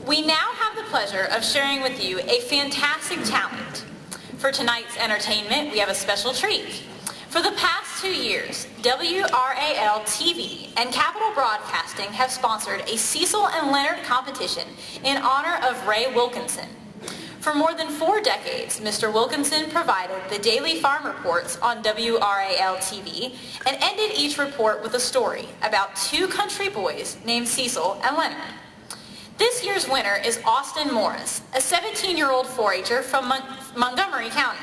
We now have the pleasure of sharing with you a fantastic talent. For tonight's entertainment, we have a special treat. For the past 2 years, WRAL-TV and Capital Broadcasting have sponsored a Cecil and Leonard competition in honor of Ray Wilkinson. For more than 4 decades, Mr. Wilkinson provided the daily farm reports on WRAL-TV and ended each report with a story about 2 country boys named Cecil and Leonard. This year's winner is Austin Morris, a 17-year-old 4-H'er from Montgomery County.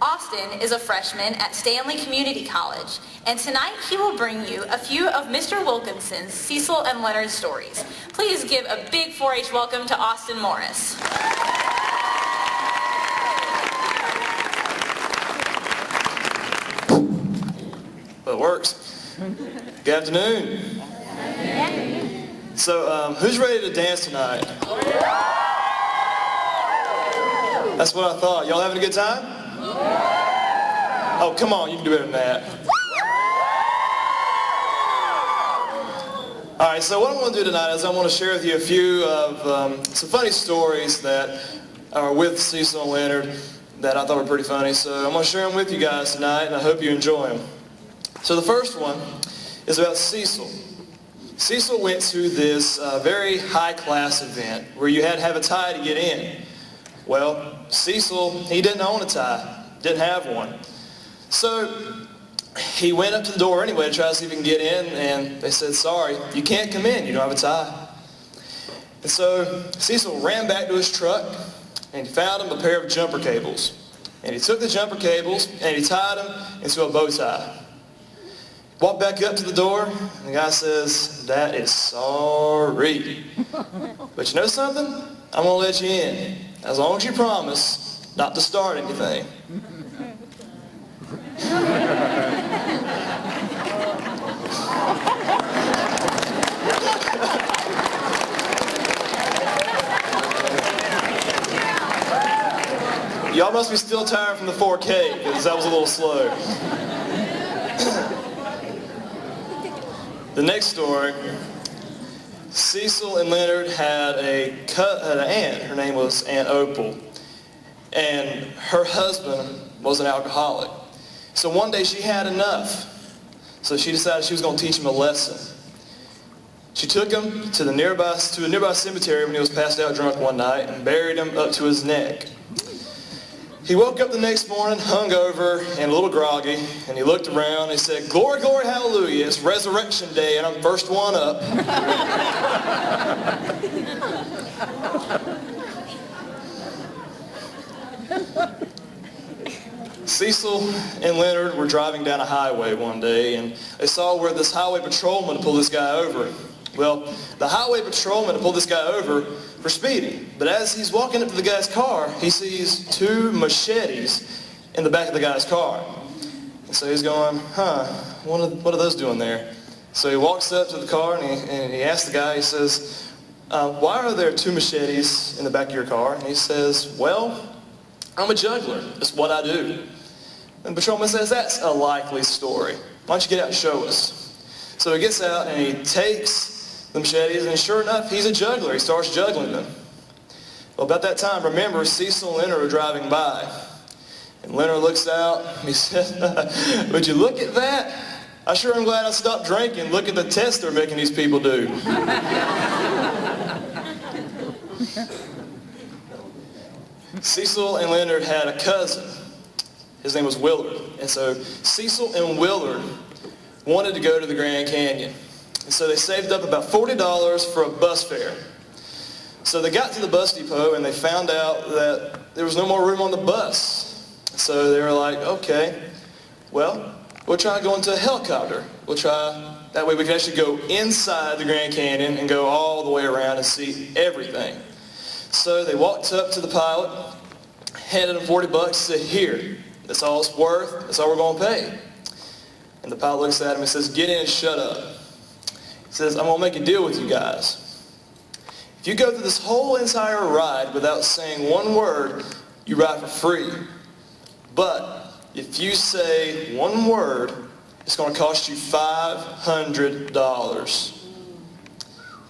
Austin is a freshman at Stanley Community College, and tonight he will bring you a few of Mr. Wilkinson's Cecil and Leonard stories. Please give a big 4-H welcome to Austin Morris. Well, it works. Good afternoon. So, who's ready to dance tonight? That's what I thought. Y'all having a good time? Oh, come on, you can do better than that. All right, so what I'm going to do tonight is I want to share with you a few of some funny stories that are with Cecil and Leonard that I thought were pretty funny. So I'm going to share them with you guys tonight, and I hope you enjoy them. So the first one is about Cecil. Cecil went to this very high-class event where you had to have a tie to get in. Well, Cecil, he didn't own a tie, didn't have one. So he went up to the door anyway to try to see if he can get in, and they said, sorry, you can't come in, you don't have a tie. And so Cecil ran back to his truck, and he found him a pair of jumper cables. And he took the jumper cables, and he tied them into a bow tie. Walked back up to the door, and the guy says, that is sorry. But you know something? I'm going to let you in, as long as you promise not to start anything. Y'all must be still tired from the 4K, because that was a little slow. The next story, Cecil and Leonard had an aunt. Her name was Aunt Opal. And her husband was an alcoholic. So one day she had enough. So she decided she was going to teach him a lesson. She took him to a nearby cemetery when he was passed out drunk one night and buried him up to his neck. He woke up the next morning, hungover and a little groggy, and he looked around and he said, glory, glory, hallelujah, it's resurrection day and I'm first one up. Cecil and Leonard were driving down a highway one day, and they saw where this highway patrolman pulled this guy over. Well, the highway patrolman pulled this guy over for speeding, but as he's walking up to the guy's car, he sees 2 machetes in the back of the guy's car. And so he's going, what are those doing there? So he walks up to the car and he asks the guy, he says, why are there 2 machetes in the back of your car? And he says, well, I'm a juggler. That's what I do. And the patrolman says, that's a likely story. Why don't you get out and show us? So he gets out and he takes the machetes, and sure enough, he's a juggler. He starts juggling them. Well, about that time, remember, Cecil and Leonard are driving by. And Leonard looks out and he says, would you look at that? I sure am glad I stopped drinking. Look at the test they're making these people do. Cecil and Leonard had a cousin. His name was Willard. And so Cecil and Willard wanted to go to the Grand Canyon. And so they saved up about $40 for a bus fare. So they got to the bus depot and they found out that there was no more room on the bus. So they were like, okay, well, we'll try going to a helicopter. We'll try, that way we can actually go inside the Grand Canyon and go all the way around and see everything. So they walked up to the pilot, handed him $40, said, here, that's all it's worth, that's all we're going to pay. And the pilot looks at him and says, get in and shut up. He says, I'm going to make a deal with you guys. If you go through this whole entire ride without saying one word, you ride for free. But if you say one word, it's going to cost you $500.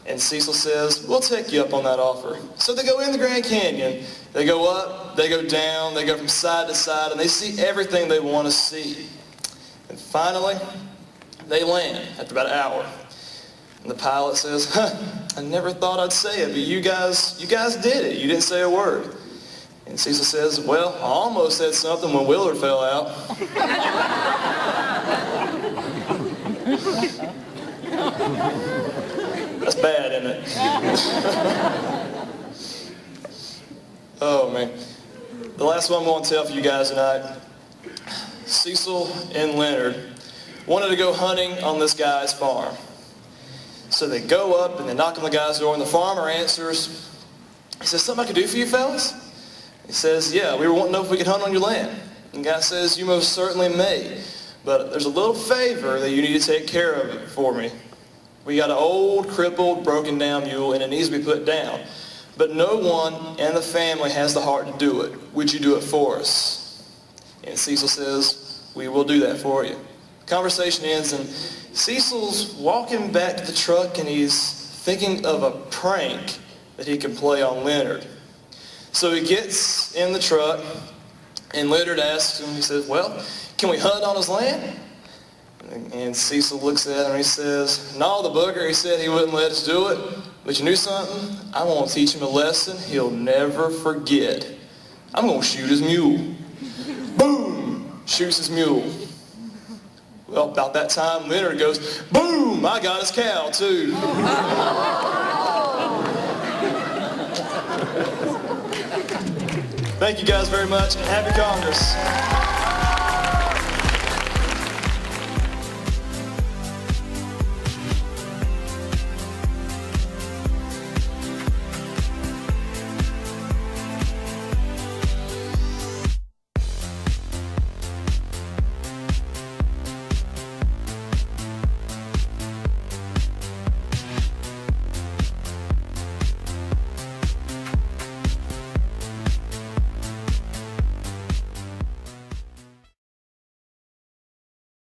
And Cecil says, we'll take you up on that offer. So they go in the Grand Canyon. They go up, they go down, they go from side to side, and they see everything they want to see. And finally, they land after about an hour. And the pilot says, I never thought I'd say it, but you guys did it. You didn't say a word. And Cecil says, well, I almost said something when Willard fell out. That's bad, isn't it? Oh, man. The last one I'm going to tell for you guys tonight. Cecil and Leonard wanted to go hunting on this guy's farm. So they go up and they knock on the guy's door, and the farmer answers. He says, something I can do for you fellas? He says, yeah, we were wanting to know if we could hunt on your land. And the guy says, you most certainly may. But there's a little favor that you need to take care of it for me. We got an old, crippled, broken down mule, and it needs to be put down. But no one in the family has the heart to do it. Would you do it for us? And Cecil says, we will do that for you. Conversation ends, and Cecil's walking back to the truck, and he's thinking of a prank that he can play on Leonard. So he gets in the truck, and Leonard asks him, he says, well, can we hunt on his land? And Cecil looks at him and he says, no, the booger, he said he wouldn't let us do it. But you knew something? I'm going to teach him a lesson he'll never forget. I'm going to shoot his mule. Boom! Shoots his mule. Well, about that time, Leonard goes, boom! I got his cow, too. Thank you guys very much, and happy Congress.